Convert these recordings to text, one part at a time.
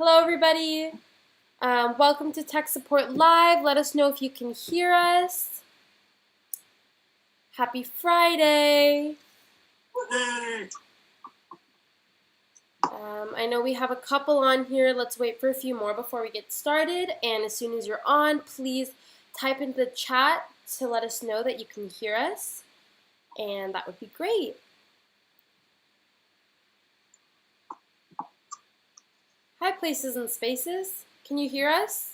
Hello everybody, welcome to Tech Support Live. Let us know if you can hear us. Happy Friday. I know we have a couple on here. Let's wait for a few more before we get started. And as soon as you're on, please type into the chat to let us know that you can hear us. And that would be great. Hi, Places and Spaces. Can you hear us?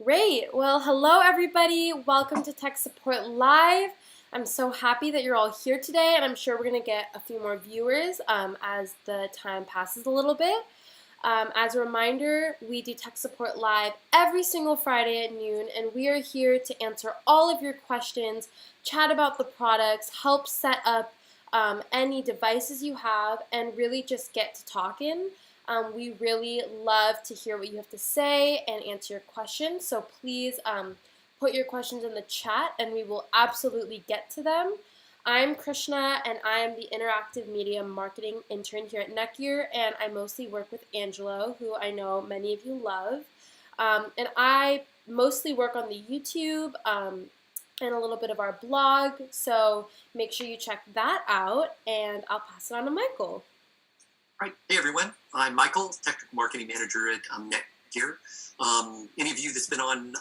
Great. Well, hello everybody. Welcome to Tech Support Live. I'm so happy that you're all here today, and I'm sure we're going to get a few more viewers as the time passes a little bit. As a reminder, we do Tech Support Live every single Friday at noon, and we are here to answer all of your questions, chat about the products, help set up any devices you have, and really just get to talking. We really love to hear what you have to say and answer your questions, so please put your questions in the chat and we will absolutely get to them. I'm Krishna and I am the Interactive Media Marketing Intern here at NETGEAR, and I mostly work with Angelo, who I know many of you love. And I mostly work on the YouTube and a little bit of our blog, so make sure you check that out, and I'll pass it on to Michael. Right. Hey everyone, I'm Michael, Technical Marketing Manager at NETGEAR. Any of you that's been on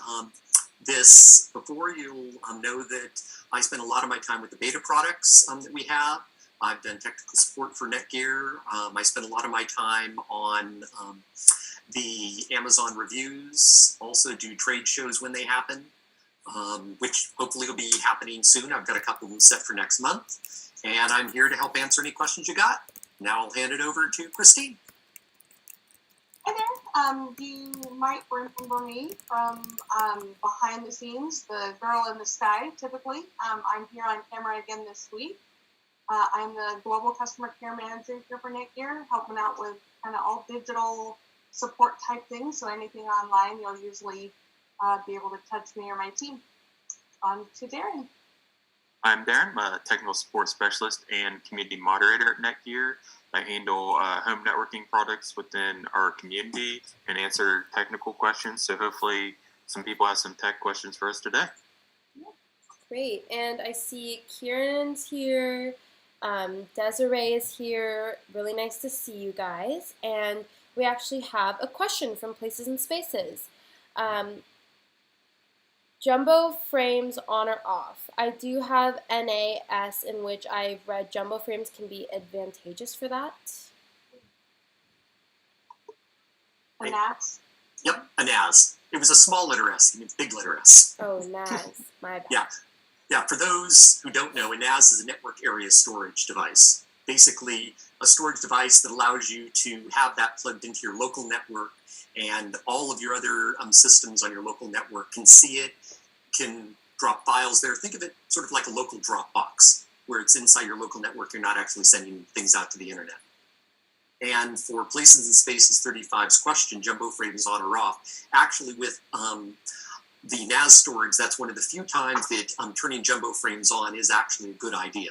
this before, you'll know that I spend a lot of my time with the beta products that we have. I've done technical support for NETGEAR. I spend a lot of my time on the Amazon reviews, also do trade shows when they happen, which hopefully will be happening soon. I've got a couple of them set for next month, and I'm here to help answer any questions you got. Now I'll hand it over to Christine. Hi there. You might remember me from behind the scenes, the girl in the sky, typically. I'm here on camera again this week. I'm the Global Customer Care Manager here for NETGEAR, helping out with kind of all digital support type things. So anything online, you'll usually be able to touch me or my team. On to Darren. I'm Darren. I'm a technical support specialist and community moderator at NETGEAR. I handle home networking products within our community and answer technical questions. So hopefully some people have some tech questions for us today. Great. And I see Kieran's here. Desiree is here. Really nice to see you guys. And we actually have a question from Places and Spaces. Jumbo frames on or off? I do have NAS, in which I've read jumbo frames can be advantageous for that. A NAS? Yep, a NAS. It was a small letter S, you mean big letter S. Oh, NAS, my bad. Yeah, for those who don't know, a NAS is a network area storage device. Basically, a storage device that allows you to have that plugged into your local network, and all of your other systems on your local network can see it, can drop files there. Think of it sort of like a local Dropbox, where it's inside your local network. You're not actually sending things out to the internet. And for Places and Spaces 35's question, jumbo frames on or off, actually with the NAS storage, that's one of the few times that turning jumbo frames on is actually a good idea.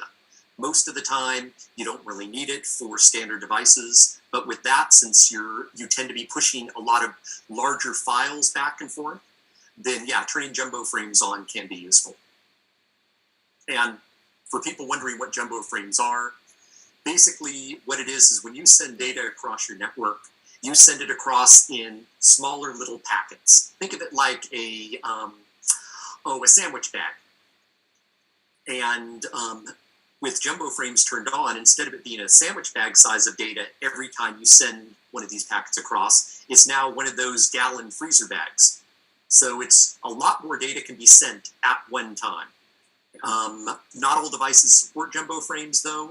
Most of the time, you don't really need it for standard devices, but with that, since you tend to be pushing a lot of larger files back and forth, then yeah, turning jumbo frames on can be useful. And for people wondering what jumbo frames are, basically what it is when you send data across your network, you send it across in smaller little packets. Think of it like a sandwich bag. And with jumbo frames turned on, instead of it being a sandwich bag size of data every time you send one of these packets across, it's now one of those gallon freezer bags. So it's a lot more data can be sent at one time. Not all devices support jumbo frames though.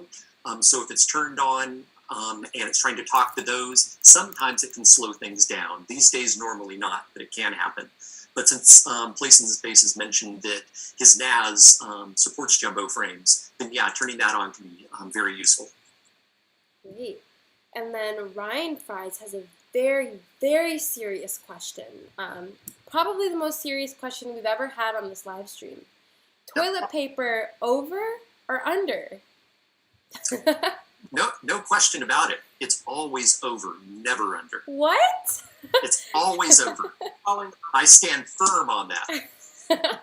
So if it's turned on and it's trying to talk to those, sometimes it can slow things down. These days, normally not, but it can happen. But since Places and Spaces mentioned that his NAS supports jumbo frames, then yeah, turning that on can be very useful. Great. And then Ryan Fries has a very, very serious question. Probably the most serious question we've ever had on this live stream. Toilet paper over or under? No question about it. It's always over, never under. What? It's always over. I stand firm on that.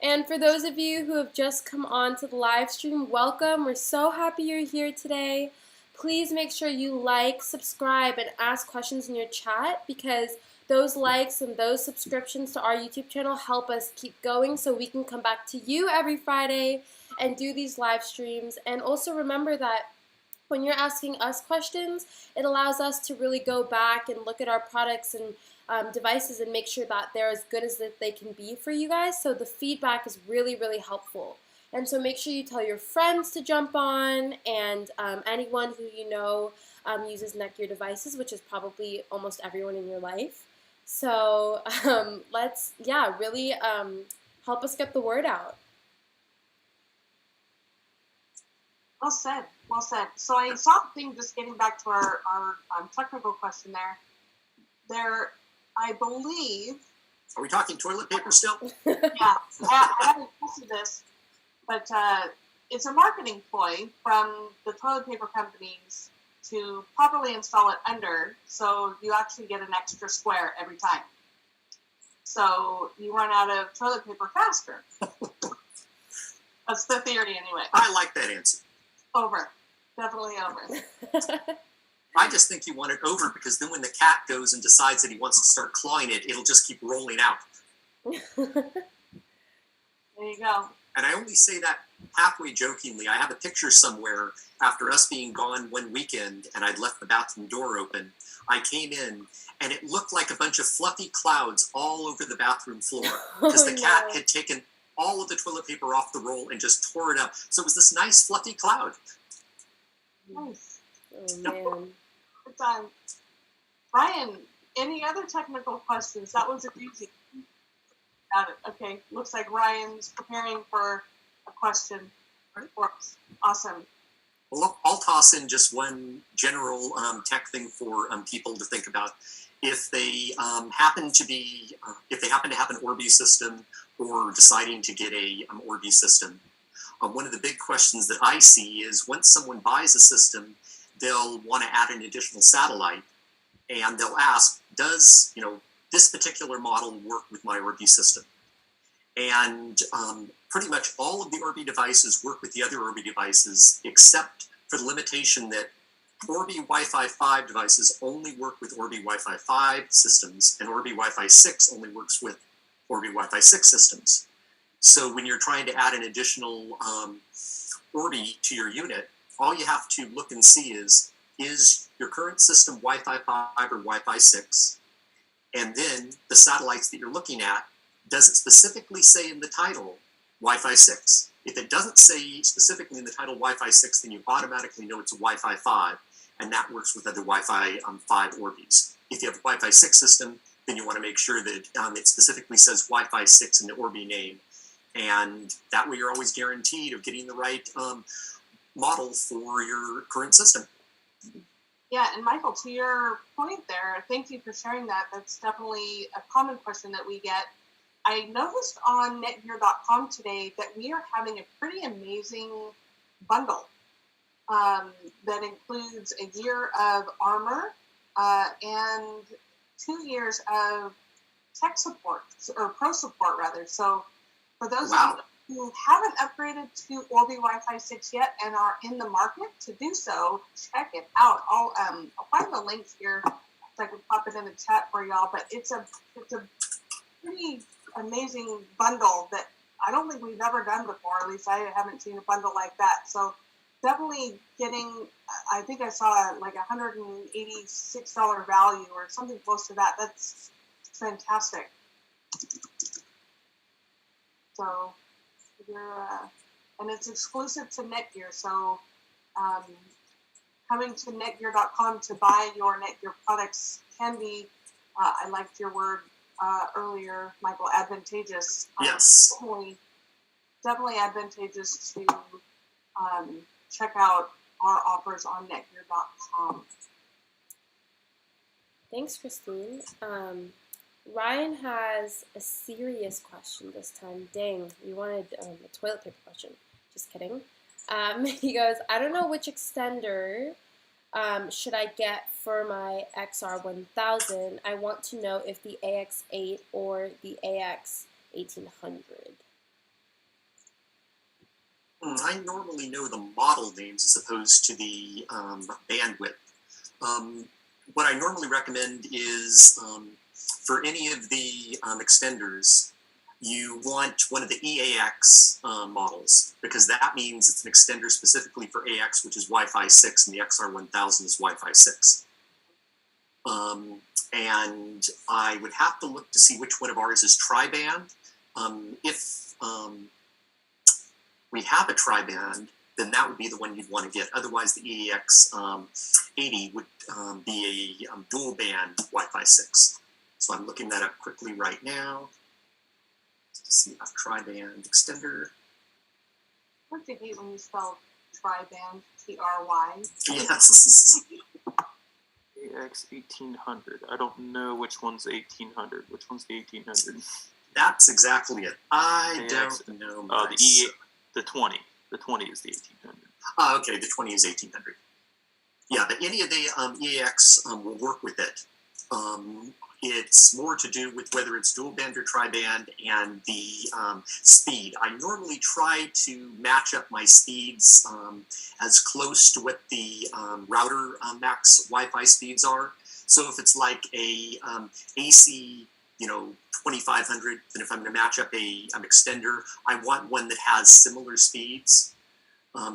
And for those of you who have just come on to the live stream, welcome. We're so happy you're here today. Please make sure you like, subscribe, and ask questions in your chat, because those likes and those subscriptions to our YouTube channel help us keep going so we can come back to you every Friday and do these live streams. And also remember that when you're asking us questions, it allows us to really go back and look at our products and devices and make sure that they're as good as that they can be for you guys. So the feedback is really, really helpful. And so make sure you tell your friends to jump on, and anyone who you know uses NETGEAR devices, which is probably almost everyone in your life. So let's, really help us get the word out. Well said. Well said. So I saw the thing, just getting back to our technical question there, I believe. Are we talking toilet paper still? Yeah, I haven't tested this, but it's a marketing ploy from the toilet paper companies to properly install it under, so you actually get an extra square every time. So you run out of toilet paper faster. That's the theory anyway. I like that answer. Over. Definitely over. I just think you want it over because then when the cat goes and decides that he wants to start clawing it, it'll just keep rolling out. There you go. And I only say that halfway jokingly. I have a picture somewhere after us being gone one weekend and I'd left the bathroom door open. I came in and it looked like a bunch of fluffy clouds all over the bathroom floor because the cat had taken all of the toilet paper off the roll and just tore it up. So it was this nice fluffy cloud. Nice. Oh, man. Good time. Brian, any other technical questions? That was a doozy. Got it. Okay. Looks like Ryan's preparing for a question for us. Awesome. Well, I'll toss in just one general tech thing for people to think about. If they happen to have an Orbi system or deciding to get a Orbi system, one of the big questions that I see is once someone buys a system, they'll want to add an additional satellite, and they'll ask, does this particular model work with my Orbi system? And pretty much all of the Orbi devices work with the other Orbi devices, except for the limitation that Orbi Wi-Fi 5 devices only work with Orbi Wi-Fi 5 systems, and Orbi Wi-Fi 6 only works with Orbi Wi-Fi 6 systems. So when you're trying to add an additional Orbi to your unit, all you have to look and see is your current system Wi-Fi 5 or Wi-Fi 6? And then the satellites that you're looking at, does it specifically say in the title Wi-Fi 6? If it doesn't say specifically in the title Wi-Fi 6, then you automatically know it's a Wi-Fi 5, and that works with other Wi-Fi 5 Orbis. If you have a Wi-Fi 6 system, then you want to make sure that it specifically says Wi-Fi 6 in the Orbi name, and that way you're always guaranteed of getting the right model for your current system. Yeah, and Michael, to your point there, thank you for sharing that. That's definitely a common question that we get. I noticed on netgear.com today that we are having a pretty amazing bundle that includes a year of Armor and 2 years of tech support, or pro support rather. So for those of you who haven't upgraded to Orbi Wi-Fi 6 yet and are in the market to do so, check it out. I'll find the links here so I can pop it in the chat for y'all. But it's a pretty amazing bundle that I don't think we've ever done before. At least I haven't seen a bundle like that. So definitely getting, I think I saw like $186 value or something close to that. That's fantastic. So and it's exclusive to NETGEAR. So coming to netgear.com to buy your NETGEAR products can be, I liked your word earlier, Michael, advantageous. Yes. Definitely advantageous to check out our offers on netgear.com. Thanks, Christine. Ryan has a serious question this time. Dang, we wanted a toilet paper question. Just kidding. He goes, I don't know which extender should I get for my XR1000. I want to know if the AX8 or the AX1800. I normally know the model names as opposed to the bandwidth. What I normally recommend is for any of the extenders, you want one of the EAX models, because that means it's an extender specifically for AX, which is Wi-Fi 6, and the XR1000 is Wi-Fi 6. And I would have to look to see which one of ours is tri-band. If we have a tri-band, then that would be the one you'd want to get. Otherwise, the EAX 80 would be a dual band Wi-Fi 6. So I'm looking that up quickly right now to see a tri-band extender. What's the hate when you spell tri-band, T-R-Y? Yes. AX 1800. I don't know which one's 1800. Which one's the 1800? That's exactly it. I AX, don't know. The 20. The 20 is the 1800. Okay, the 20 is 1800. Yeah, but any of the EAX will work with it. It's more to do with whether it's dual band or tri-band and the speed. I normally try to match up my speeds as close to what the router max Wi-Fi speeds are. So if it's like a AC, 2500, then if I'm going to match up a extender, I want one that has similar speeds.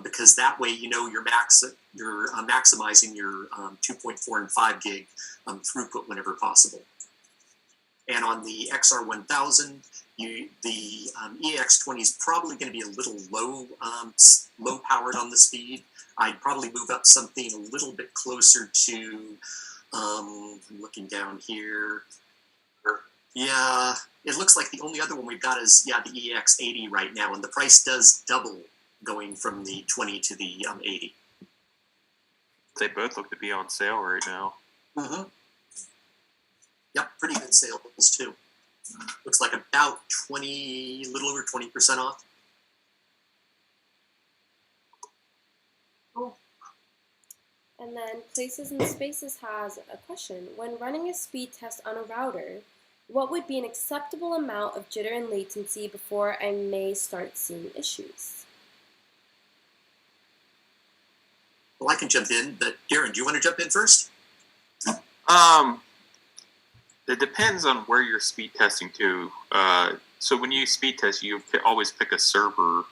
Because that way, you're maximizing your 2.4 and 5 gig throughput whenever possible. And on the XR1000, the EX20 is probably going to be a little low powered on the speed. I'd probably move up something a little bit closer to, I'm looking down here. Yeah, it looks like the only other one we've got is, the EX80 right now, and the price does double going from the 20 to the 80. They both look to be on sale right now. Mm-hmm. Yep, pretty good sales too. Looks like about a little over 20% off. Cool. And then Places and Spaces has a question. When running a speed test on a router, what would be an acceptable amount of jitter and latency before I may start seeing issues? Well, I can jump in, but Darren, do you want to jump in first? It depends on where you're speed testing to. So when you speed test, you always pick a server,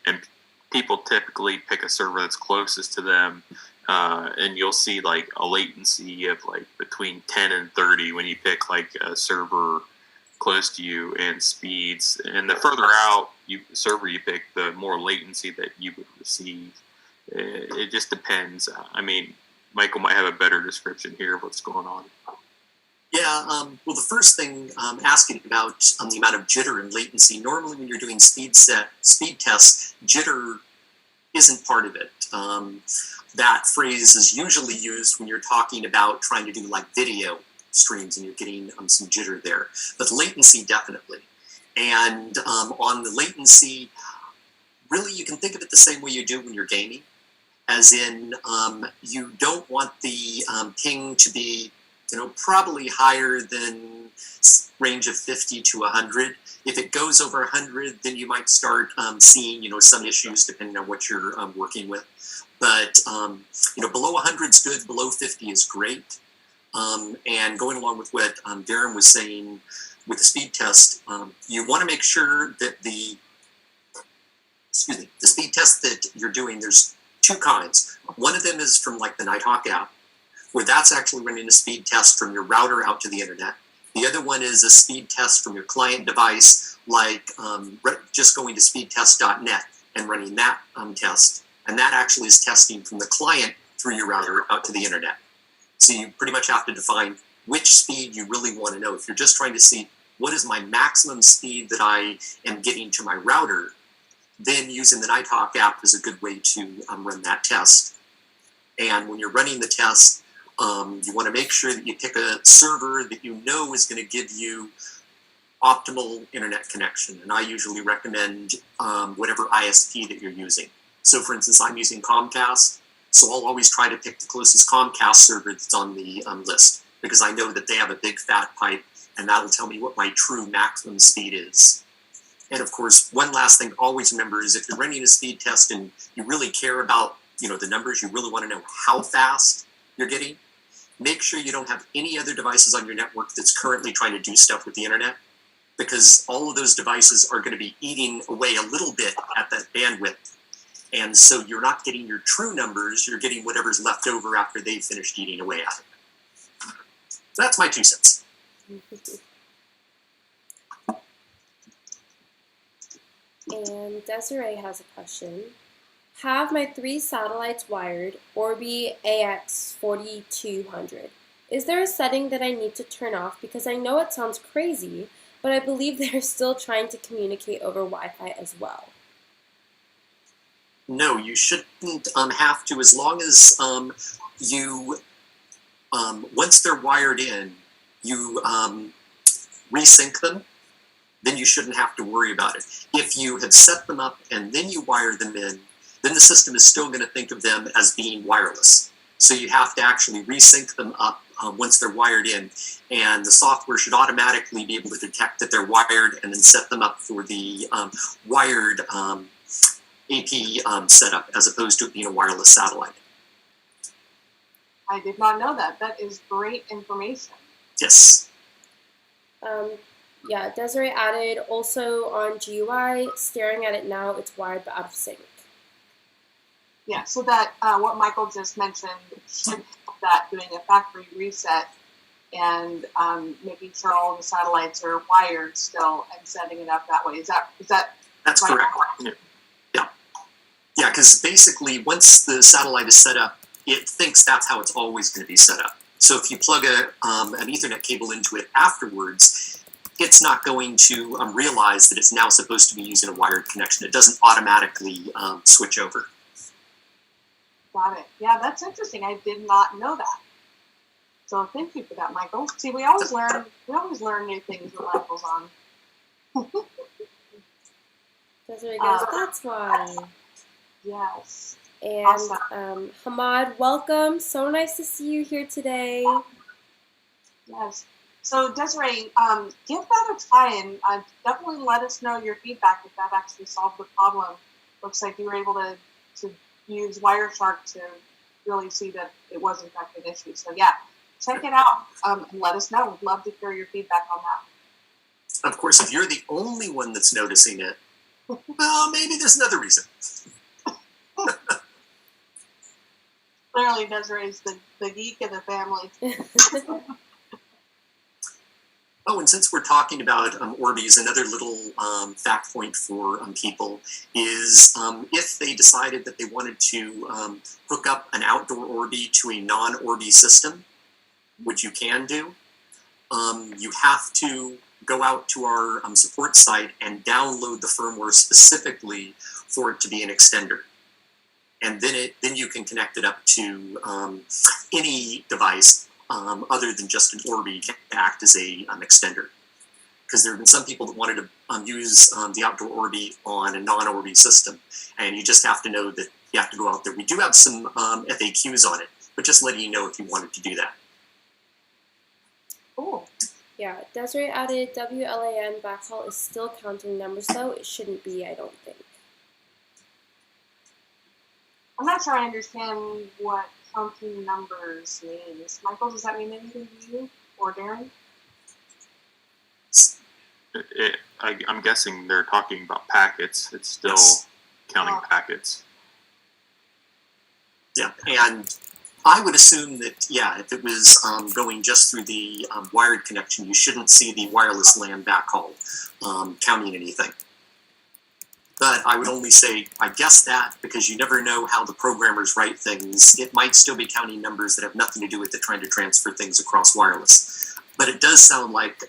and people typically pick a server that's closest to them, and you'll see like a latency of like between 10 and 30 when you pick like a server close to you, and speeds. And the further out server you pick, the more latency that you would receive. It just depends. I mean, Michael might have a better description here of what's going on. Yeah, well, the first thing asking about the amount of jitter and latency. Normally, when you're doing speed tests, jitter isn't part of it. That phrase is usually used when you're talking about trying to do like video streams and you're getting some jitter there. But latency, definitely. And on the latency, really, you can think of it the same way you do when you're gaming, as in you don't want the ping to be probably higher than range of 50 to 100. If it goes over 100, then you might start seeing, some issues depending on what you're working with. But, below 100 is good, below 50 is great. And going along with what Darren was saying with the speed test, you want to make sure that the speed test that you're doing, there's two kinds. One of them is from like the Nighthawk app, where that's actually running a speed test from your router out to the internet. The other one is a speed test from your client device, like just going to speedtest.net and running that test. And that actually is testing from the client through your router out to the internet. So you pretty much have to define which speed you really want to know. If you're just trying to see what is my maximum speed that I am getting to my router, then using the Nighthawk app is a good way to run that test. And when you're running the test, you want to make sure that you pick a server that you know is going to give you optimal internet connection. And I usually recommend whatever ISP that you're using. So for instance, I'm using Comcast, so I'll always try to pick the closest Comcast server that's on the list, because I know that they have a big fat pipe, and that'll tell me what my true maximum speed is. And of course, one last thing to always remember is if you're running a speed test and you really care about, the numbers, you really want to know how fast you're getting, make sure you don't have any other devices on your network that's currently trying to do stuff with the internet, because all of those devices are going to be eating away a little bit at that bandwidth. And so you're not getting your true numbers, you're getting whatever's left over after they've finished eating away at it. So that's my 2 cents. And Desiree has a question. Have my 3 satellites wired, Orbi AX4200. Is there a setting that I need to turn off? Because I know it sounds crazy, but I believe they're still trying to communicate over Wi-Fi as well. No, you shouldn't have to, as long as you, once they're wired in, you resync them, then you shouldn't have to worry about it. If you have set them up and then you wire them in, then the system is still going to think of them as being wireless. So you have to actually resync them up once they're wired in, and the software should automatically be able to detect that they're wired and then set them up for the wired AP setup, as opposed to it being a wireless satellite. I did not know that. That is great information. Yes. Yeah, Desiree added also on GUI, staring at it now, it's wired but out of sync. Yeah, so that what Michael just mentioned should help that doing a factory reset and making sure all the satellites are wired still and setting it up that way. Is that That's right? correct. Yeah, because basically once the satellite is set up, it thinks that's how it's always going to be set up. So if you plug an Ethernet cable into it afterwards, it's not going to realize that it's now supposed to be using a wired connection. It doesn't automatically switch over. Got it. Yeah, that's interesting. I did not know that. So thank you for that, Michael. See, we always learn new things when Michael's on. Desiree goes, that's why. Yes. And Awesome. Hamad, welcome. So nice to see you here today. Yes. So Desiree, give that a try and definitely let us know your feedback if that actually solved the problem. Looks like you were able to use Wireshark to really see that it was in fact an issue. So yeah, check it out and let us know. We'd love to hear your feedback on that. Of course, if you're the only one that's noticing it, well, maybe there's another reason. Clearly, Desiree's the geek of the family. Oh, and since we're talking about Orbis, another little fact point for people is if they decided that they wanted to hook up an outdoor Orbi to a non-Orbi system, which you can do, you have to go out to our support site and download the firmware specifically for it to be an extender. And then you can connect it up to any device other than just an Orbi to act as a extender. Because there have been some people that wanted to use the outdoor Orbi on a non-Orbi system, and you just have to know that you have to go out there. We do have some FAQs on it, but just letting you know if you wanted to do that. Cool. Yeah, Desiree added WLAN backhaul is still counting numbers, though. It shouldn't be, I don't think. I'm not sure I understand what counting numbers means. Michael, does that mean anything to you or Darren? I'm guessing they're talking about packets. It's still counting packets. Yeah, and I would assume that, yeah, if it was going just through the wired connection, you shouldn't see the wireless LAN backhaul counting anything. But I would only say, I guess that, because you never know how the programmers write things. It might still be counting numbers that have nothing to do with it trying to transfer things across wireless. But it does sound like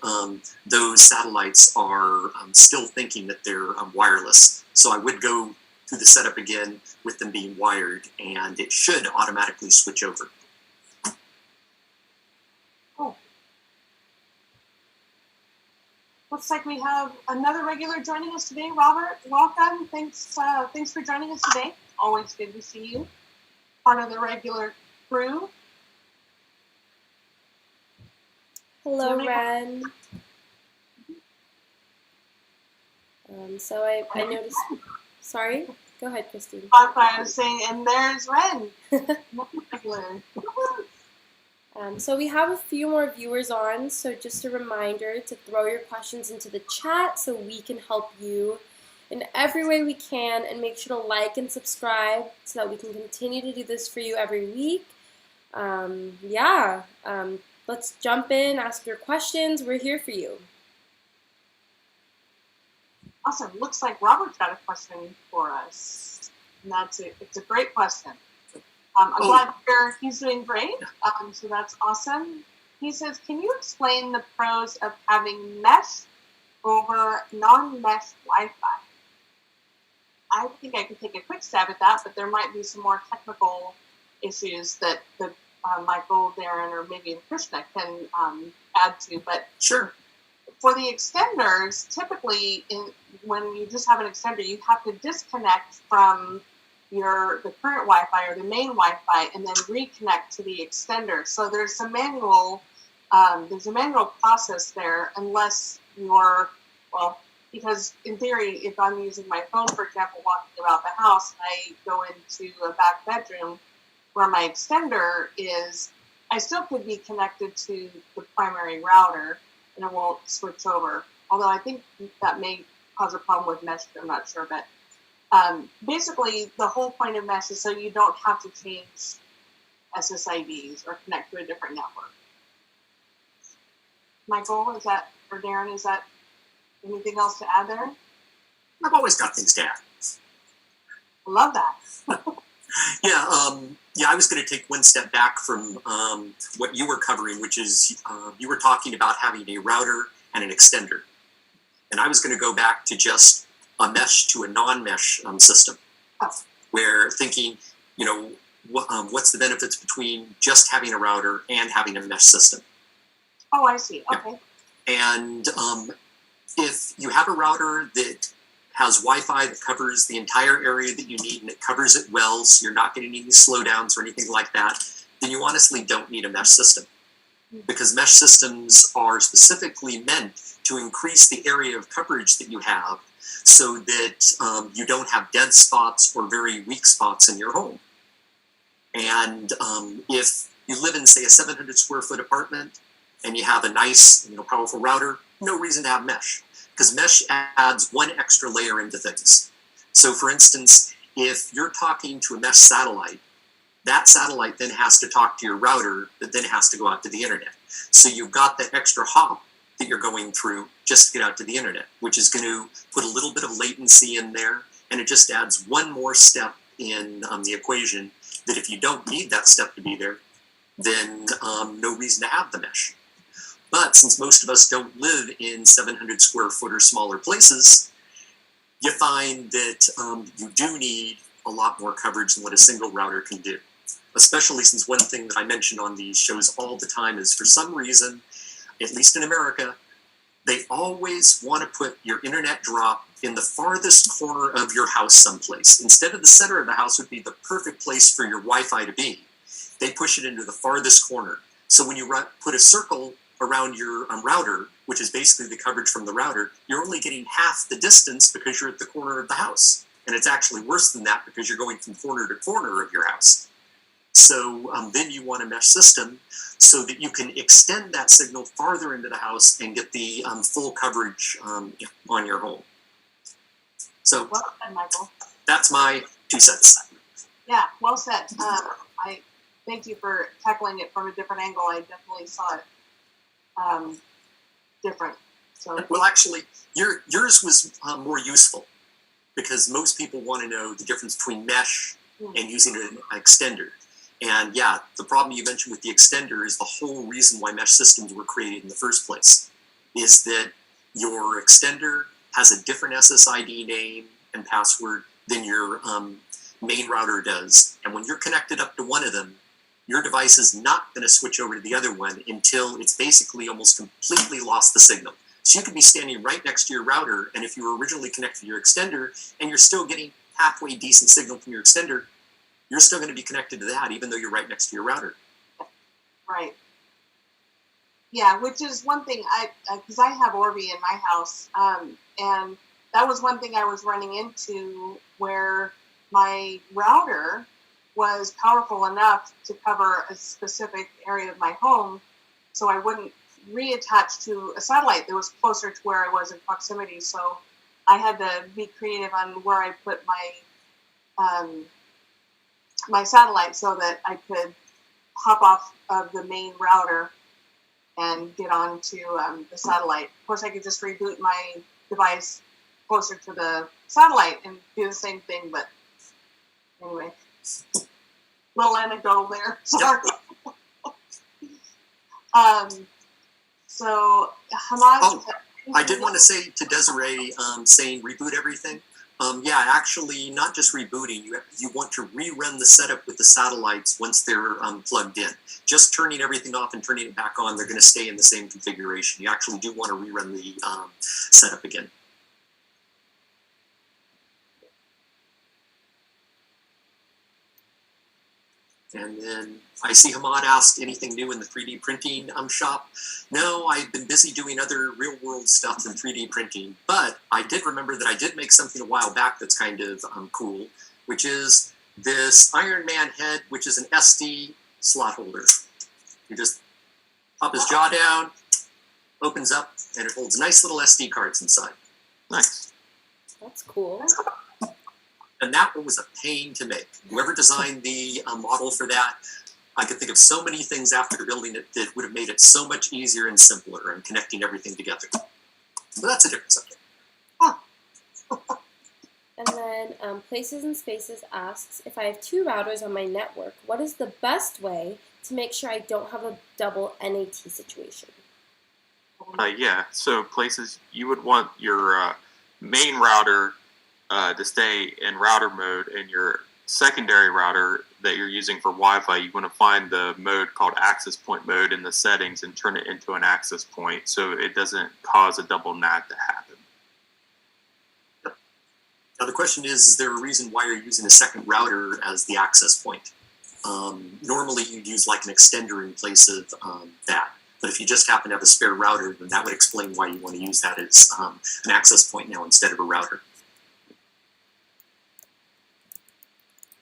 those satellites are still thinking that they're wireless. So I would go through the setup again with them being wired, and it should automatically switch over. Cool. Looks like we have another regular joining us today. Robert, welcome. Thanks for joining us today. always good to see you. Part of the regular crew. Hello, Ren. So I noticed. Sorry, go ahead, Christine. I was saying, and there's Ren. Regular. So we have a few more viewers on, so just a reminder to throw your questions into the chat so we can help you in every way we can, and make sure to like and subscribe so that we can continue to do this for you every week. Let's jump in, ask your questions. We're here for you. Awesome. Looks like Robert's got a question for us. And it's a great question. I'm glad to hear he's doing great. So that's awesome. He says, can you explain the pros of having mesh over non-mesh Wi-Fi? I think I could take a quick stab at that, but there might be some more technical issues that Michael, Darren, or maybe Krishna can add to. But Sure. For the extenders, typically when you just have an extender, you have to disconnect from the current Wi-Fi or the main Wi-Fi and then reconnect to the extender. So there's a manual process there, unless because in theory, if I'm using my phone, for example, walking around the house, and I go into a back bedroom where my extender is, I still could be connected to the primary router and it won't switch over. Although I think that may cause a problem with mesh, I'm not sure. But basically, the whole point of mesh is so you don't have to change SSIDs or connect to a different network. Michael, or Darren, is that anything else to add there? I've always got things to add. I love that. Yeah, I was going to take one step back from what you were covering, which is you were talking about having a router and an extender. And I was going to go back to just a mesh to a non-mesh system, where thinking, what's the benefits between just having a router and having a mesh system? Oh, I see. Okay. Yeah. And if you have a router that has Wi-Fi that covers the entire area that you need and it covers it well, so you're not getting any slowdowns or anything like that, then you honestly don't need a mesh system. Because mesh systems are specifically meant to increase the area of coverage that you have so that you don't have dead spots or very weak spots in your home. And if you live in, say, a 700 square foot apartment and you have a nice, powerful router, no reason to have mesh. Because mesh adds one extra layer into things. So for instance, if you're talking to a mesh satellite, that satellite then has to talk to your router that then has to go out to the internet. So you've got that extra hop that you're going through just to get out to the internet, which is going to put a little bit of latency in there, and it just adds one more step in the equation that if you don't need that step to be there, then no reason to have the mesh. But since most of us don't live in 700 square foot or smaller places, you find that you do need a lot more coverage than what a single router can do. Especially since one thing that I mention on these shows all the time is, for some reason, at least in America, they always want to put your internet drop in the farthest corner of your house someplace. Instead of the center of the house would be the perfect place for your Wi-Fi to be. They push it into the farthest corner. So when you put a circle around your router, which is basically the coverage from the router, you're only getting half the distance because you're at the corner of the house. And it's actually worse than that because you're going from corner to corner of your house. So then you want a mesh system so that you can extend that signal farther into the house and get the full coverage on your home. So well said, Michael. That's my 2 cents. Yeah, well said. I thank you for tackling it from a different angle. I definitely saw it different. So well, actually, yours was more useful because most people want to know the difference between mesh and using an extender. And yeah, the problem you mentioned with the extender is the whole reason why mesh systems were created in the first place, is that your extender has a different SSID name and password than your main router does. And when you're connected up to one of them, your device is not going to switch over to the other one until it's basically almost completely lost the signal. So you could be standing right next to your router, and if you were originally connected to your extender and you're still getting halfway decent signal from your extender, you're still going to be connected to that, even though you're right next to your router. Right. Yeah, which is one thing because I have Orbi in my house, and that was one thing I was running into where my router was powerful enough to cover a specific area of my home, so I wouldn't reattach to a satellite that was closer to where I was in proximity. So I had to be creative on where I put my satellite so that I could hop off of the main router and get on to the satellite. Of course, I could just reboot my device closer to the satellite and do the same thing, but anyway, little anecdotal there. Sorry. So, Hamad. Oh, I did want to say to Desiree, saying reboot everything. Yeah, actually, not just rebooting. You want to rerun the setup with the satellites once they're plugged in. Just turning everything off and turning it back on, they're going to stay in the same configuration. You actually do want to rerun the setup again. And then I see Hamad asked anything new in the 3D printing shop. No, I've been busy doing other real world stuff than 3D printing, but I did remember that I did make something a while back that's kind of cool, which is this Iron Man head, which is an SD slot holder. You just pop his jaw down, opens up, and it holds nice little SD cards inside. Nice. That's cool. And that one was a pain to make. Whoever designed the model for that, I could think of so many things after building it that would have made it so much easier and simpler and connecting everything together. But that's a different subject. Huh. And then Places and Spaces asks, if I have two routers on my network, what is the best way to make sure I don't have a double NAT situation? Yeah, so Places, you would want your main router to stay in router mode, and your secondary router that you're using for Wi-Fi, you want to find the mode called access point mode in the settings and turn it into an access point so it doesn't cause a double NAT to happen. Now the question is there a reason why you're using a second router as the access point? Normally you'd use like an extender in place of that. But if you just happen to have a spare router, then that would explain why you want to use that as an access point now instead of a router.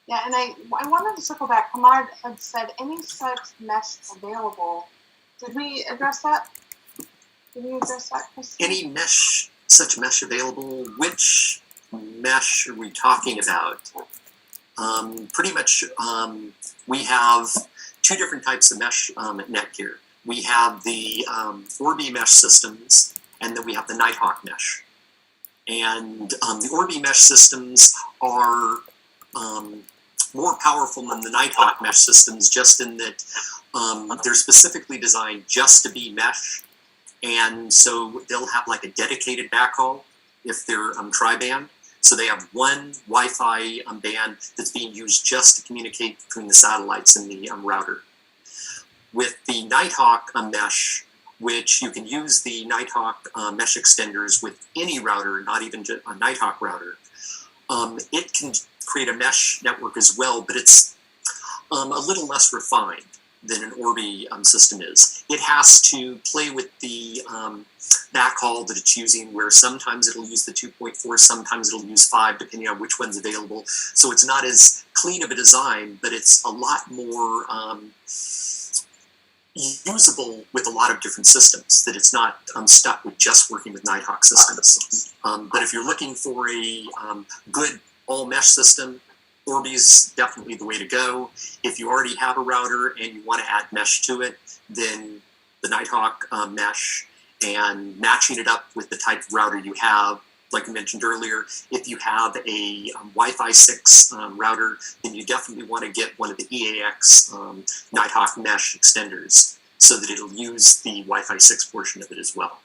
Yeah, and I wanted to circle back. Hamad had said any such mesh available. Did we address that? Did we address that, Christine? Any such mesh available? Which mesh are we talking about? Pretty much, we have two different types of mesh at NETGEAR. We have the Orbi mesh systems, and then we have the Nighthawk mesh. And the Orbi mesh systems are more powerful than the Nighthawk mesh systems, just in that they're specifically designed just to be mesh, and so they'll have like a dedicated backhaul if they're tri-band. So they have one Wi-Fi band that's being used just to communicate between the satellites and the router. With the Nighthawk mesh, which you can use the Nighthawk mesh extenders with any router, not even just a Nighthawk router, it can create a mesh network as well, but it's a little less refined than an Orbi system is. It has to play with the backhaul that it's using, where sometimes it'll use the 2.4, sometimes it'll use 5, depending on which one's available. So it's not as clean of a design, but it's a lot more usable with a lot of different systems, that it's not stuck with just working with Nighthawk systems. But if you're looking for a good all-mesh system, Orbi's definitely the way to go. If you already have a router and you want to add mesh to it, then the Nighthawk mesh and matching it up with the type of router you have, like we mentioned earlier, if you have a Wi-Fi 6 router, then you definitely want to get one of the EAX Nighthawk mesh extenders so that it'll use the Wi-Fi 6 portion of it as well.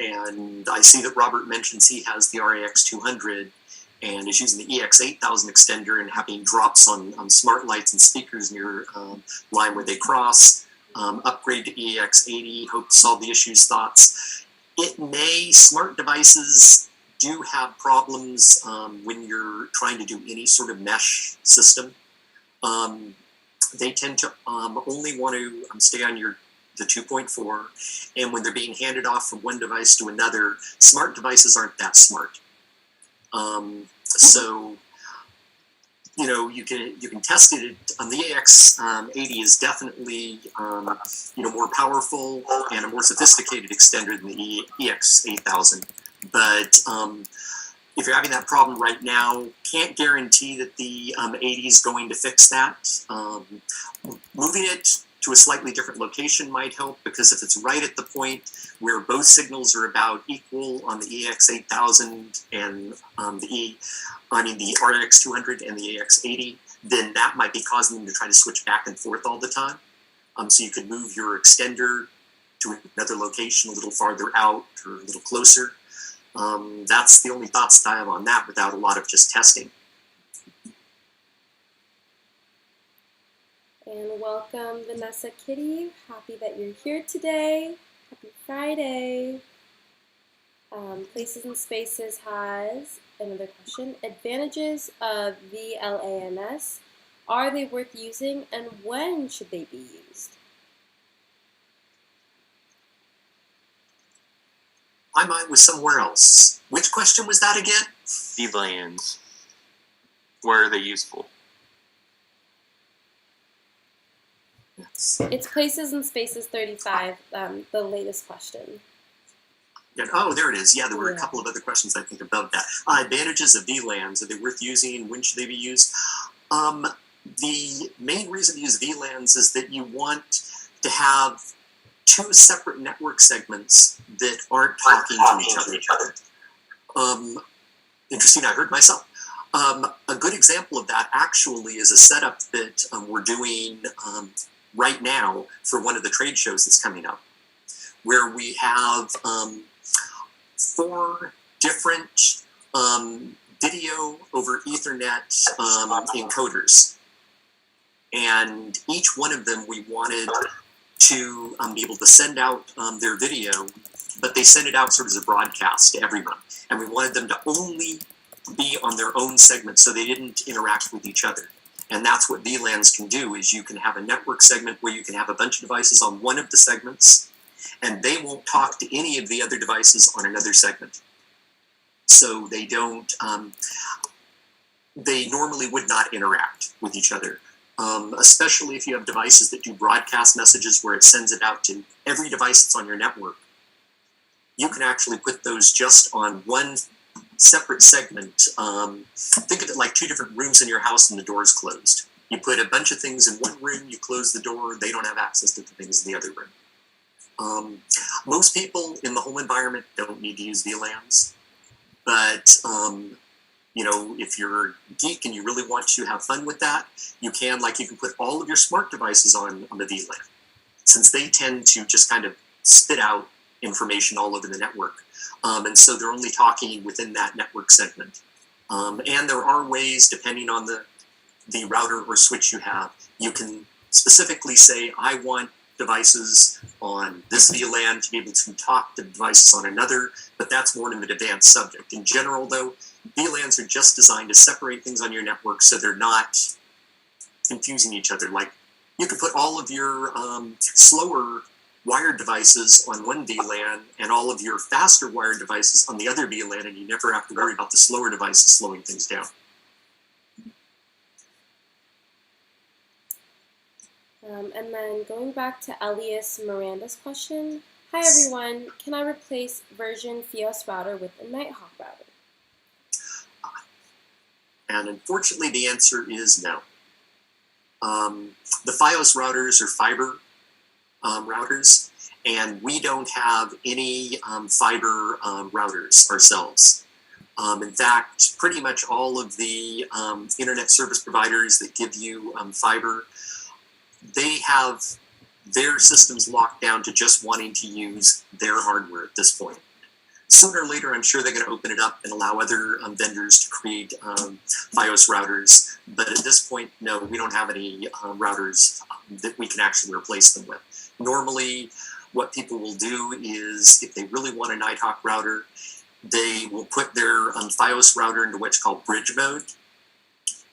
And I see that Robert mentions he has the RAX 200 and is using the EX 8000 extender and having drops on smart lights and speakers near line where they cross. Upgrade to EX 80, hope to solve the issues, thoughts. It may, smart devices do have problems when you're trying to do any sort of mesh system. They tend to only want to stay on the 2.4, and when they're being handed off from one device to another, smart devices aren't that smart. So, you know, you can test it. The AX80 is definitely more powerful and a more sophisticated extender than the EX8000. But if you're having that problem right now, can't guarantee that the 80 is going to fix that. Moving it to a slightly different location might help, because if it's right at the point where both signals are about equal on the EX8000 and the RX200 and the AX80, then that might be causing them to try to switch back and forth all the time. So you could move your extender to another location a little farther out or a little closer. That's the only thoughts that I have on that without a lot of just testing. And welcome, Vanessa Kitty. Happy that you're here today. Happy Friday. Places and Spaces has another question. Advantages of VLANs. Are they worth using, and when should they be used? My mind was somewhere else. Which question was that again? VLANs. Where are they useful? Yes. It's Places and Spaces 35, the latest question. Yeah, oh, there it is. Yeah, there were a couple of other questions I think above that. Advantages of VLANs. Are they worth using? When should they be used? The main reason to use VLANs is that you want to have two separate network segments that aren't talking to each other. Interesting, I heard myself. A good example of that actually is a setup that we're doing right now for one of the trade shows that's coming up, where we have 4 different video over Ethernet encoders. And each one of them we wanted to be able to send out their video, but they send it out sort of as a broadcast to everyone. And we wanted them to only be on their own segment so they didn't interact with each other. And that's what VLANs can do, is you can have a network segment where you can have a bunch of devices on one of the segments, and they won't talk to any of the other devices on another segment. So they don't, they normally would not interact with each other. Especially if you have devices that do broadcast messages where it sends it out to every device that's on your network. You can actually put those just on one separate segment. Think of it like 2 different rooms in your house and the door's closed. You put a bunch of things in one room, you close the door, they don't have access to the things in the other room. Most people in the home environment don't need to use VLANs, but you know, if you're a geek and you really want to have fun with that, you can put all of your smart devices on the VLAN, since they tend to just kind of spit out information all over the network. And so they're only talking within that network segment. And there are ways, depending on the router or switch you have, you can specifically say, I want devices on this VLAN to be able to talk to devices on another, but that's more of an advanced subject. In general, though, VLANs are just designed to separate things on your network so they're not confusing each other. Like, you could put all of your slower wired devices on one VLAN and all of your faster wired devices on the other VLAN, and you never have to worry about the slower devices slowing things down. And then going back to Elias Miranda's question, hi everyone, can I replace version FIOS router with a Nighthawk router? And unfortunately, the answer is no. The FIOS routers are fiber routers, and we don't have any fiber routers ourselves. In fact, pretty much all of the internet service providers that give you fiber, they have their systems locked down to just wanting to use their hardware at this point. Sooner or later, I'm sure they're going to open it up and allow other vendors to create FIOS routers. But at this point, no, we don't have any routers that we can actually replace them with. Normally, what people will do is, if they really want a Nighthawk router, they will put their FiOS router into what's called bridge mode.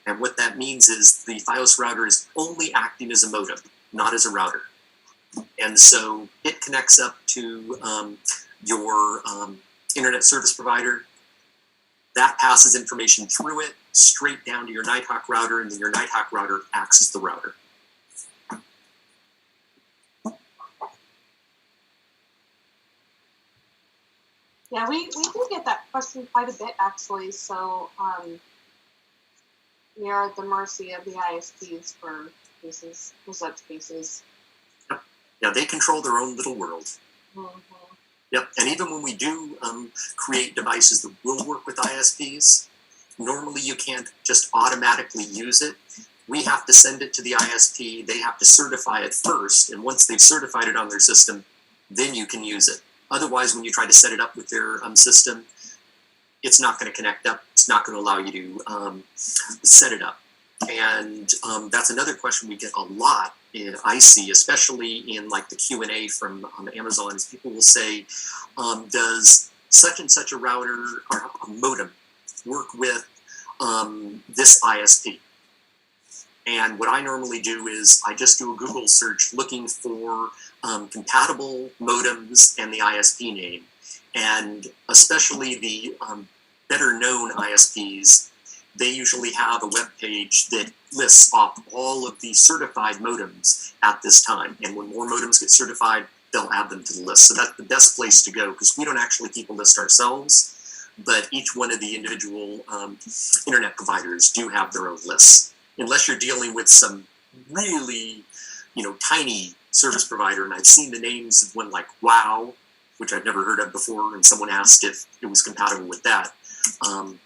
And what that means is the FiOS router is only acting as a modem, not as a router. And so it connects up to your internet service provider. That passes information through it straight down to your Nighthawk router, and then your Nighthawk router acts as the router. Yeah, we do get that question quite a bit, actually. So we are at the mercy of the ISPs for such cases. Yeah, they control their own little world. Mm-hmm. Yep, and even when we do create devices that will work with ISPs, normally you can't just automatically use it. We have to send it to the ISP. They have to certify it first, and once they've certified it on their system, then you can use it. Otherwise, when you try to set it up with their system, it's not going to connect up. It's not going to allow you to set it up. And that's another question we get a lot. I see, especially in like the Q&A from Amazon, is people will say, does such and such a router or a modem work with this ISP? And what I normally do is I just do a Google search looking for compatible modems and the ISP name. And especially the better known ISPs, they usually have a web page that lists off all of the certified modems at this time. And when more modems get certified, they'll add them to the list. So that's the best place to go, because we don't actually keep a list ourselves, but each one of the individual internet providers do have their own lists. Unless you're dealing with some really, tiny service provider, and I've seen the names of one like WOW, which I've never heard of before, and someone asked if it was compatible with that.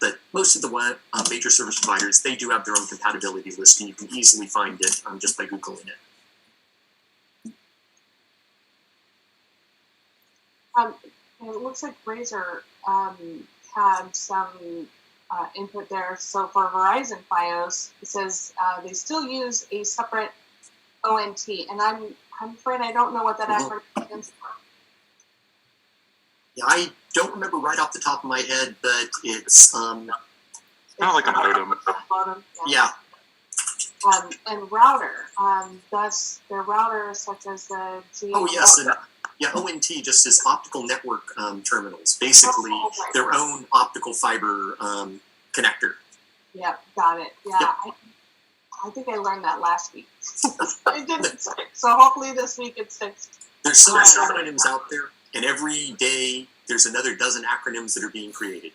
But most of the major service providers, they do have their own compatibility list, and you can easily find it just by Googling it. And it looks like Razor had some input there. So for Verizon FiOS, it says they still use a separate ONT, and I'm afraid I don't know what that acronym stands for. Yeah, I don't remember right off the top of my head, but it's kind of like a modem. Yeah. And router, thus the router such as the GA. Oh yes, and ONT just is optical network terminals, basically their own optical fiber connector. Yep, got it. Yeah, yep. I think I learned that last week. It didn't stick, so hopefully this week it sticks. There's so many acronyms out there, and every day there's another dozen acronyms that are being created.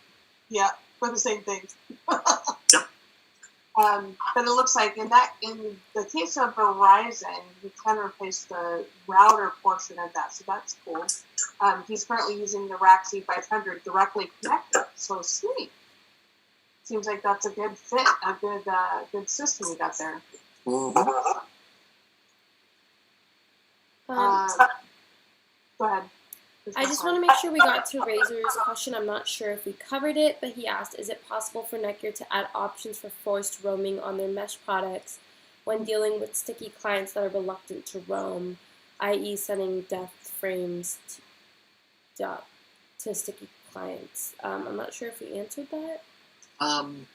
Yeah, for the same thing. Yep. But it looks like in the case of Verizon, you can replace the router portion of that, so that's cool. He's currently using the RAC C500 directly connected, so sweet. Seems like that's a good fit, a good system we got there. Mm-hmm. Go ahead. I just want to make sure we got to Razor's question. I'm not sure if we covered it, but he asked, is it possible for NETGEAR to add options for forced roaming on their mesh products when dealing with sticky clients that are reluctant to roam, i.e. sending depth frames to sticky clients? I'm not sure if we answered that.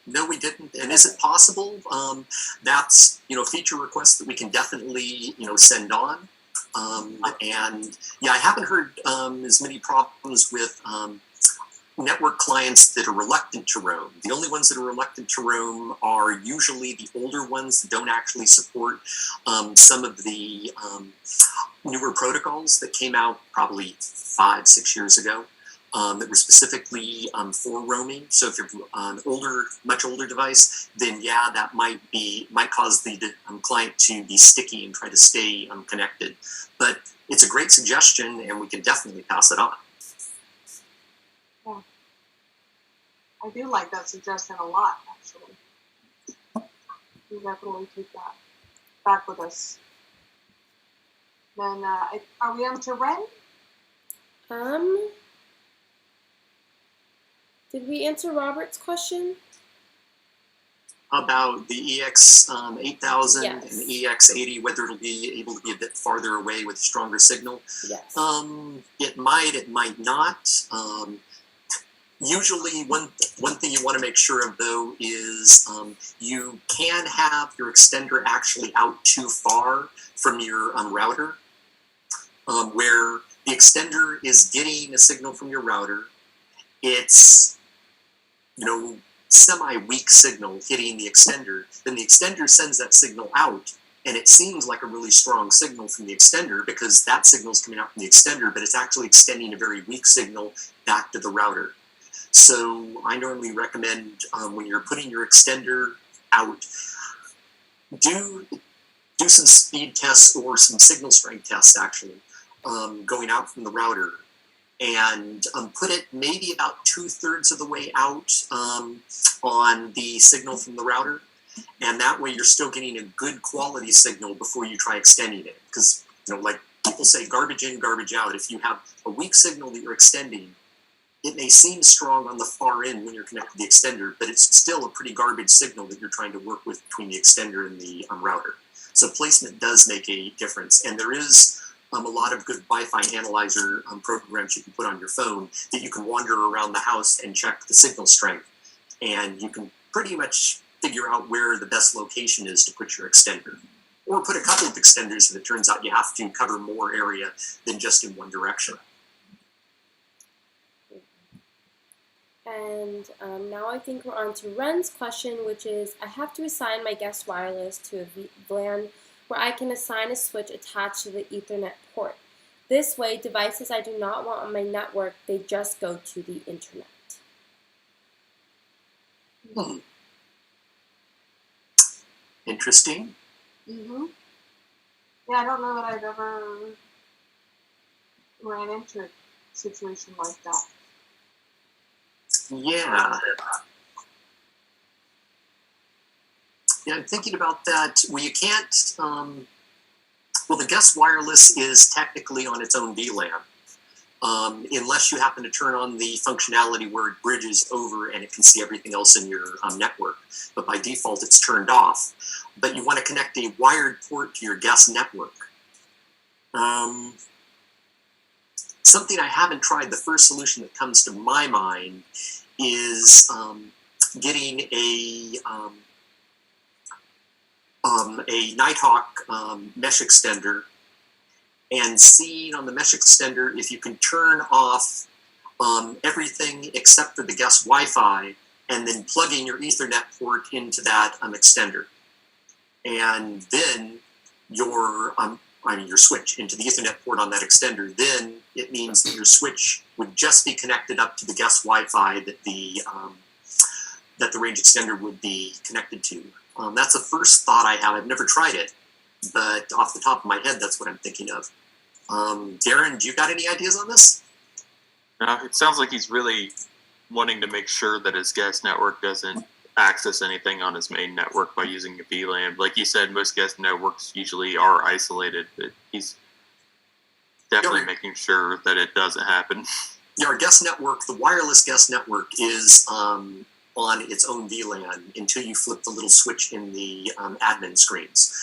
No, we didn't. And is it possible? That's, feature requests that we can definitely, send on. And yeah, I haven't heard as many problems with network clients that are reluctant to roam. The only ones that are reluctant to roam are usually the older ones that don't actually support some of the newer protocols that came out probably 5-6 years ago. That were specifically for roaming. So if you're an much older device, then yeah, that might cause the client to be sticky and try to stay connected. But it's a great suggestion, and we can definitely pass it on. Yeah. I do like that suggestion a lot, actually. We definitely keep that back with us. Then, are we on to Ren? Did we answer Robert's question? about the EX 8000 Yes. and the EX 80, whether it'll be able to be a bit farther away with a stronger signal. Yes. It might not. Usually, one thing you want to make sure of, though, is you can have your extender actually out too far from your router, where the extender is getting a signal from your router. It's, semi-weak signal hitting the extender. Then the extender sends that signal out, and it seems like a really strong signal from the extender because that signal is coming out from the extender, but it's actually extending a very weak signal back to the router. So I normally recommend when you're putting your extender out, do some speed tests or some signal strength tests actually, going out from the router, and put it maybe about 2/3 of the way out on the signal from the router, and that way you're still getting a good quality signal before you try extending it. Because like people say, garbage in, garbage out. If you have a weak signal that you're extending, it may seem strong on the far end when you're connected to the extender, but it's still a pretty garbage signal that you're trying to work with between the extender and the router. So placement does make a difference, and there is a lot of good Wi-Fi analyzer programs you can put on your phone that you can wander around the house and check the signal strength, and you can pretty much figure out where the best location is to put your extender. Or put a couple of extenders if it turns out you have to cover more area than just in one direction. And now I think we're on to Ren's question, which is, I have to assign my guest wireless to a VLAN where I can assign a switch attached to the Ethernet port. This way, devices I do not want on my network, they just go to the internet. Interesting. Mm-hmm. Yeah, I don't know that I've ever ran into a situation like that. Yeah. Yeah, I'm thinking about that. Well, you can't, the guest wireless is technically on its own VLAN, unless you happen to turn on the functionality where it bridges over and it can see everything else in your network. But by default, it's turned off. But you want to connect a wired port to your guest network. Something I haven't tried, the first solution that comes to my mind is getting a Nighthawk mesh extender and seeing on the mesh extender if you can turn off everything except for the guest Wi-Fi, and then plugging your Ethernet port into that extender, and then your switch into the Ethernet port on that extender. Then it means that your switch would just be connected up to the guest Wi-Fi that the range extender would be connected to. That's the first thought I have. I've never tried it, but off the top of my head, that's what I'm thinking of. Darren, do you got any ideas on this? It sounds like he's really wanting to make sure that his guest network doesn't access anything on his main network by using a VLAN. Like you said, most guest networks usually are isolated, but he's definitely making sure that it doesn't happen. Yeah, our guest network, the wireless guest network, is on its own VLAN until you flip the little switch in the admin screens.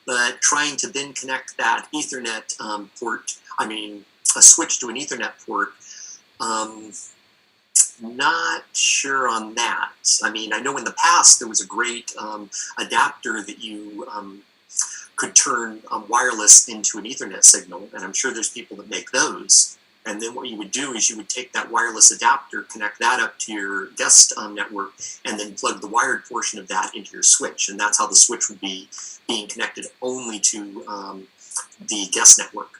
But trying to then connect that Ethernet a switch to an Ethernet port, not sure on that. I know in the past there was a great adapter that you could turn wireless into an Ethernet signal, and I'm sure there's people that make those. And then what you would do is you would take that wireless adapter, connect that up to your guest network, and then plug the wired portion of that into your switch. And that's how the switch would be being connected only to the guest network.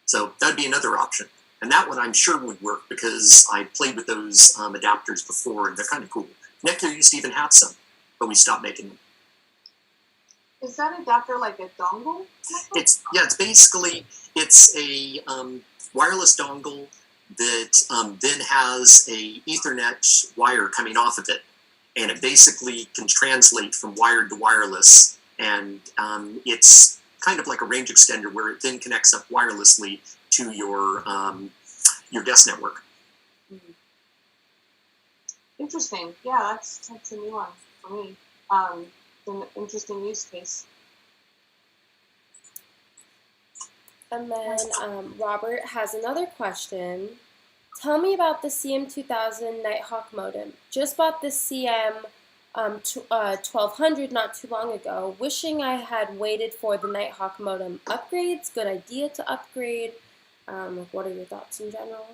So that'd be another option. And that one I'm sure would work because I played with those adapters before, and they're kind of cool. NETGEAR used to even have some, but we stopped making them. Is that adapter like a dongle? It's basically a wireless dongle that then has a Ethernet wire coming off of it, and it basically can translate from wired to wireless, and it's kind of like a range extender where it then connects up wirelessly to your guest network. Interesting. Yeah, that's a new one for me. It's an interesting use case. And then Robert has another question. Tell me about the CM2000 Nighthawk modem. Just bought the CM 1200 not too long ago. Wishing I had waited for the Nighthawk modem upgrades. Good idea to upgrade. What are your thoughts in general?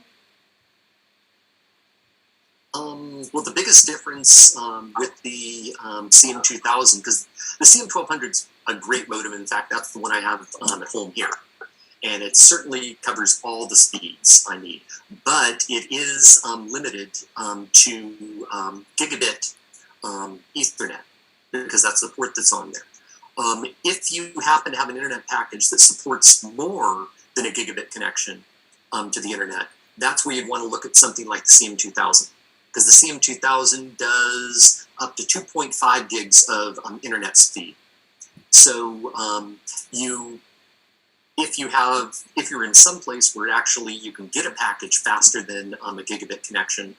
Well, the biggest difference with the CM2000, because the CM1200 is a great modem. In fact, that's the one I have at home here. And it certainly covers all the speeds I need. But it is limited to gigabit Ethernet, because that's the port that's on there. If you happen to have an internet package that supports more than a gigabit connection to the internet, that's where you'd want to look at something like the CM2000. Because the CM2000 does up to 2.5 gigs of internet speed. So if you're in some place where actually you can get a package faster than a gigabit connection,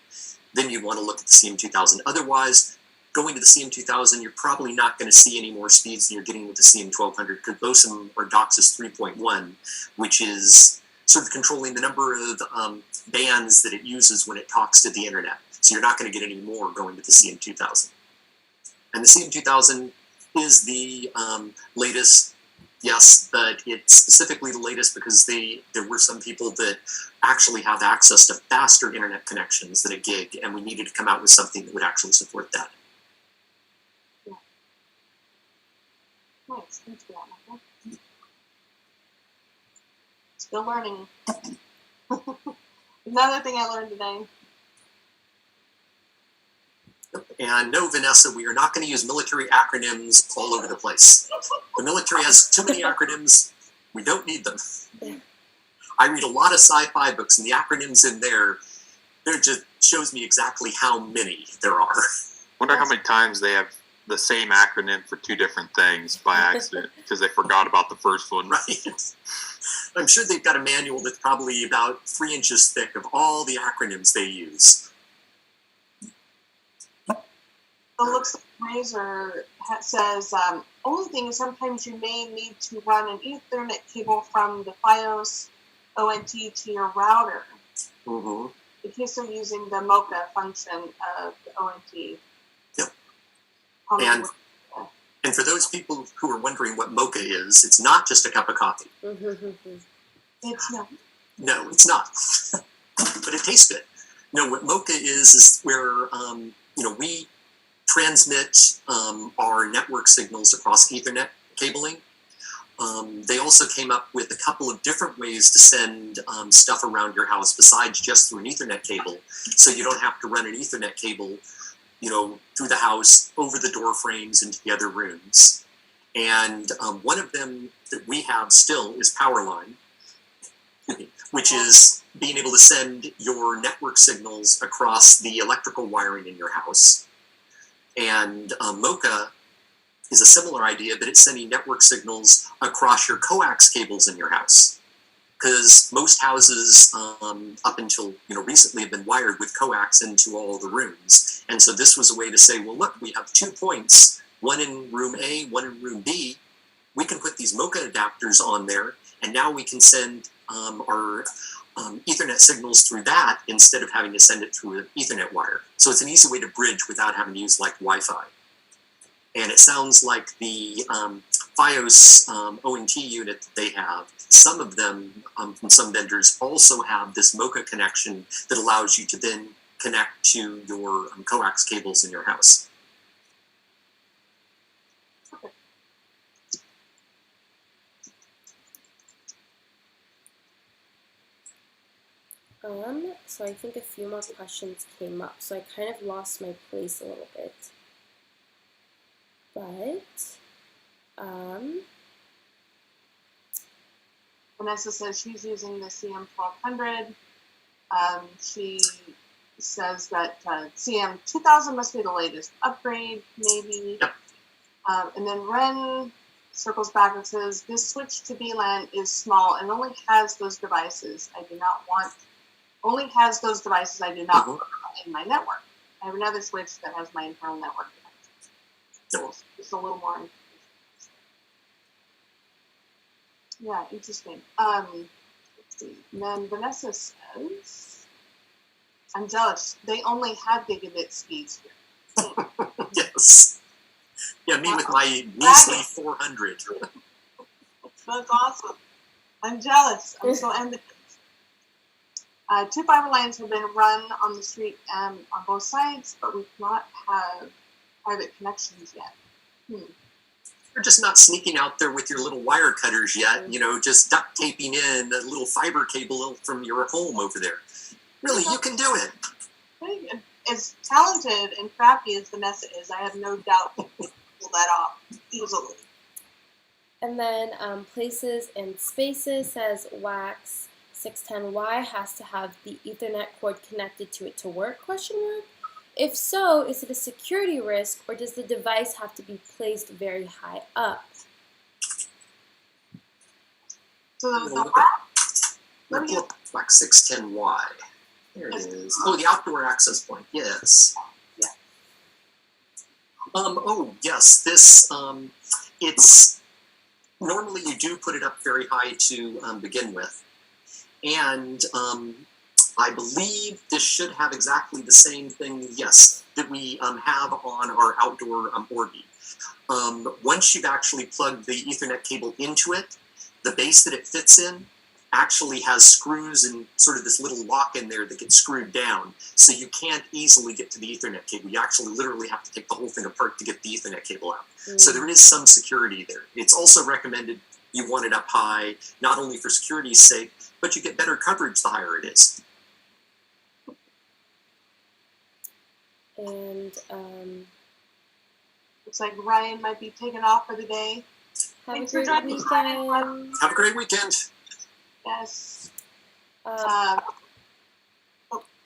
then you want to look at the CM2000. Otherwise, going to the CM2000, you're probably not going to see any more speeds than you're getting with the CM1200, because BOSUM or DOCSIS 3.1, which is sort of controlling the number of bands that it uses when it talks to the internet. So you're not going to get any more going to the CM2000. And the CM2000 is the latest, yes, but it's specifically the latest because there were some people that actually have access to faster internet connections than a gig, and we needed to come out with something that would actually support that. Yeah. Nice, thanks for that, Michael. Still learning. Another thing I learned today. And no, Vanessa, we are not going to use military acronyms all over the place. The military has too many acronyms. We don't need them. I read a lot of sci-fi books, and the acronyms in there just shows me exactly how many there are. Wonder how many times they have the same acronym for two different things by accident because they forgot about the first one. Right. I'm sure they've got a manual that's probably about 3 inches thick of all the acronyms they use. It looks like Razor says, only thing is sometimes you may need to run an Ethernet cable from the FiOS ONT to your router. Mm-hmm. In case they're using the MoCA function of the ONT. Yep. And for those people who are wondering what MoCA is, it's not just a cup of coffee. It's not. No, it's not. But it tastes good. No, what MoCA is where we transmit our network signals across Ethernet cabling. They also came up with a couple of different ways to send stuff around your house besides just through an Ethernet cable, so you don't have to run an Ethernet cable, through the house, over the door frames into the other rooms. And one of them that we have still is Powerline, which is being able to send your network signals across the electrical wiring in your house. And MoCA is a similar idea, but it's sending network signals across your coax cables in your house. Because most houses, up until recently, have been wired with coax into all the rooms. And so this was a way to say, well, look, we have 2 points, one in room A, one in room B. We can put these MoCA adapters on there, and now we can send our Ethernet signals through that instead of having to send it through an Ethernet wire. So it's an easy way to bridge without having to use like Wi-Fi. And it sounds like the FiOS ONT unit that they have, some of them from some vendors also have this MoCA connection that allows you to then connect to your coax cables in your house. So I think a few more questions came up, so I kind of lost my place a little bit. But, Vanessa says she's using the CM1200. She says that CM2000 must be the latest upgrade, maybe. Yep. And then Ren circles back and says, this switch to VLAN is small and only has those devices I do not want want in my network. I have another switch that has my internal network devices. No. Just a little more. Yeah, interesting. Let's see. And then Vanessa says, I'm jealous. They only have gigabit speeds here. Yes. Yeah, me with my measly 400. That's awesome. I'm jealous. I'm so envious. 2 fiber lines have been run on the street on both sides, but we do not have private connections yet. You're just not sneaking out there with your little wire cutters yet, just duct taping in a little fiber cable from your home over there. Really, you can do it. As talented and crafty as Vanessa is, I have no doubt you can pull that off easily. And then Places and Spaces says WAX 610Y has to have the Ethernet cord connected to it to work, ? If so, is it a security risk or does the device have to be placed very high up? So the WAX 610Y. There it is. Oh, the outdoor access point. Yes. Yeah. Oh, yes. This, it's, normally you do put it up very high to begin with. And I believe this should have exactly the same thing, yes, that we have on our outdoor Orbi. Once you've actually plugged the Ethernet cable into it, the base that it fits in actually has screws and sort of this little lock in there that gets screwed down, so you can't easily get to the Ethernet cable. You actually literally have to take the whole thing apart to get the Ethernet cable out. So there is some security there. It's also recommended you want it up high, not only for security's sake, but you get better coverage the higher it is. And looks like Ryan might be taking off for the day. have Thanks a for great joining weekend. us. Have a great weekend. Yes.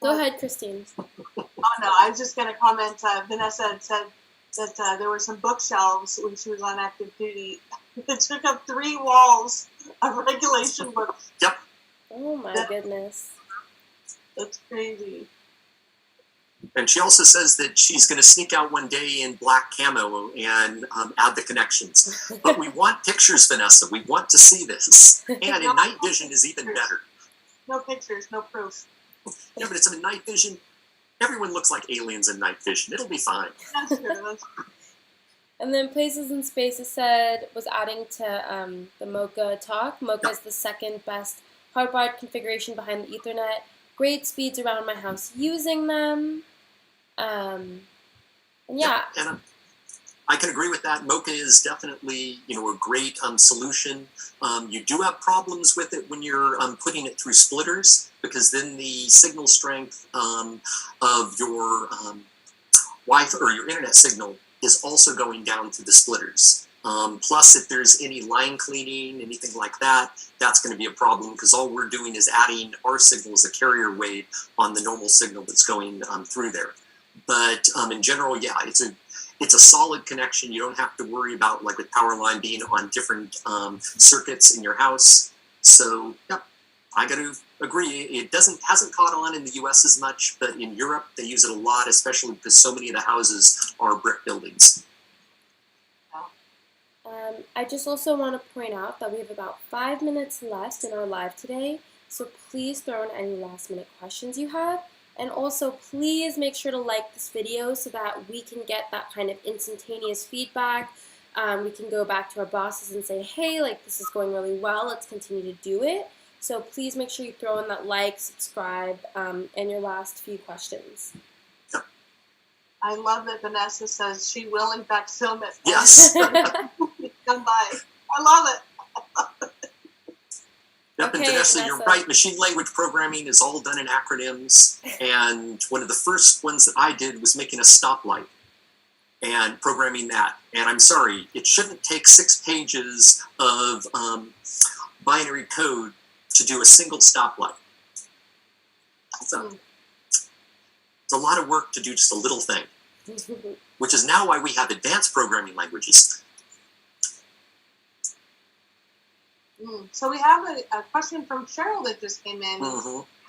Go ahead, Christine. Oh no, I was just going to comment. Vanessa had said that there were some bookshelves when she was on active duty that took up 3 walls of regulation books. Yep. Oh my goodness. That's crazy. And she also says that she's going to sneak out one day in black camo and add the connections. But we want pictures, Vanessa. We want to see this. And in night vision is even better. No pictures, no proof. Yeah, but it's in night vision. Everyone looks like aliens in night vision. It'll be fine. That's true. That's true. And then Places and Spaces said, was adding to the MoCA talk. MoCA is the second best hardwired configuration behind the Ethernet. Great speeds around my house using them. And yeah. And I can agree with that. MoCA is definitely, a great solution. You do have problems with it when you're putting it through splitters, because then the signal strength of your Wi-Fi or your internet signal is also going down through the splitters. Plus, if there's any line cleaning, anything like that, that's going to be a problem, because all we're doing is adding our signal as a carrier wave on the normal signal that's going through there. But in general, yeah, it's a solid connection. You don't have to worry about, like with power line, being on different circuits in your house. So, yeah, I got to agree. It hasn't caught on in the U.S. as much, but in Europe they use it a lot, especially because so many of the houses are brick buildings. I just also want to point out that we have about 5 minutes left in our live today, so please throw in any last minute questions you have. And also, please make sure to like this video so that we can get that kind of instantaneous feedback. We can go back to our bosses and say, hey, like this is going really well, let's continue to do it. So please make sure you throw in that like, subscribe, and your last few questions. I love that Vanessa says she will in fact film it. Yes. Come by. I love it. Yep, and Vanessa, you're right. Machine language programming is all done in acronyms. And one of the first ones that I did was making a stoplight and programming that. And I'm sorry, it shouldn't take 6 pages of binary code to do a single stoplight. So it's a lot of work to do just a little thing, which is now why we have advanced programming languages. So we have a question from Cheryl that just came in.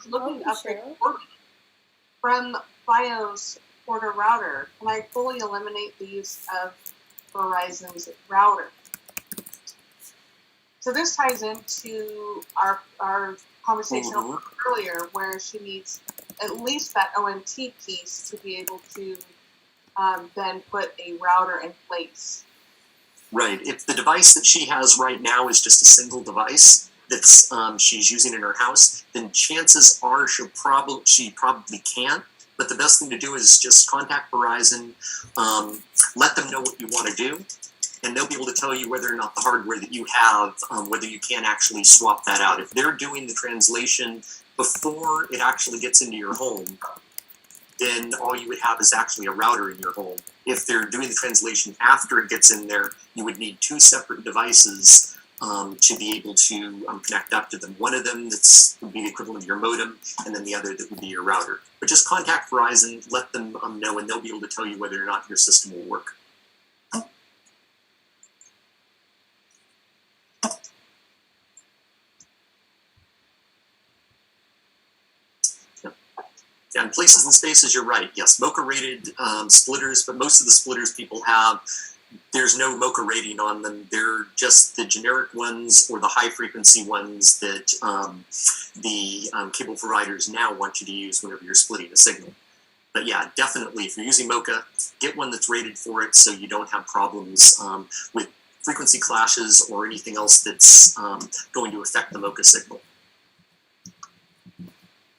Looking to upgrade Orbi from BIOS porter router. Can I fully eliminate the use of Verizon's router. So this ties into our conversation earlier, where she needs at least that ONT piece to be able to then put a router in place. Right. If the device that she has right now is just a single device that's she's using in her house, then chances are she probably can't. But the best thing to do is just contact Verizon, let them know what you want to do, and they'll be able to tell you whether or not the hardware that you have, whether you can actually swap that out. If they're doing the translation before it actually gets into your home, then all you would have is actually a router in your home. If they're doing the translation after it gets in there, you would need two separate devices to be able to connect up to them. One of them would be the equivalent of your modem, and then the other that would be your router. But just contact Verizon, let them know, and they'll be able to tell you whether or not your system will work. Yeah, in places and spaces, you're right. Yes, MoCA rated splitters, but most of the splitters people have, there's no MoCA rating on them. They're just the generic ones or the high frequency ones that the cable providers now want you to use whenever you're splitting a signal. But yeah, definitely, if you're using MoCA, get one that's rated for it so you don't have problems with frequency clashes or anything else that's going to affect the MoCA signal.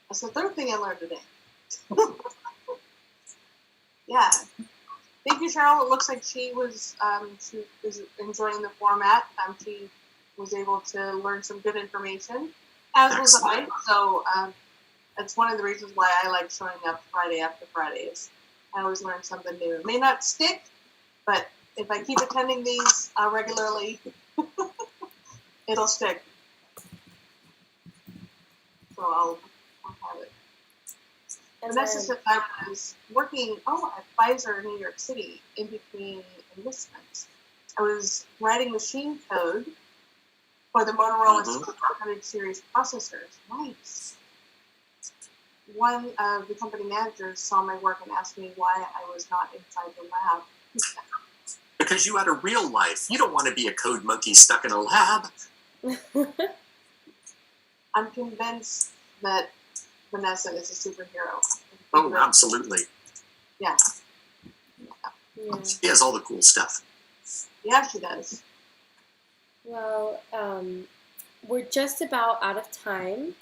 That's the third thing I learned today. Yeah. Thank you, Cheryl. It looks like she was enjoying the format. She was able to learn some good information, as was I. So that's one of the reasons why I like showing up Friday after Fridays. I always learn something new. It may not stick, but if I keep attending these regularly, it'll stick. So I'll have it. And that's just I was working at Pfizer, New York City, in between enlistments. I was writing machine code for the Motorola 6400 series processors. Nice. One of the company managers saw my work and asked me why I was not inside the lab. Because you had a real life. You don't want to be a code monkey stuck in a lab. I'm convinced that Vanessa is a superhero. Oh, absolutely. Yeah. She has all the cool stuff. Yeah, she does. Well, we're just about out of time.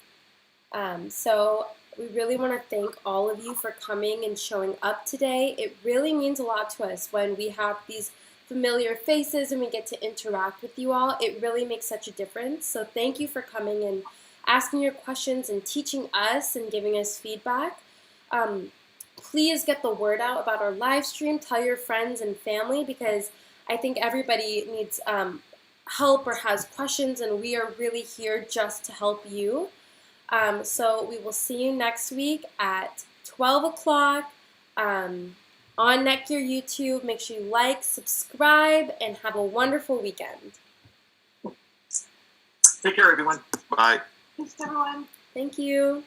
So we really want to thank all of you for coming and showing up today. It really means a lot to us when we have these familiar faces and we get to interact with you all. It really makes such a difference. So thank you for coming and asking your questions and teaching us and giving us feedback. Please get the word out about our live stream. Tell your friends and family, because I think everybody needs help or has questions, and we are really here just to help you. So we will see you next week at 12 o'clock on NETGEAR YouTube. Make sure you like, subscribe, and have a wonderful weekend. Take care, everyone. Bye. Thanks, everyone. Thank you.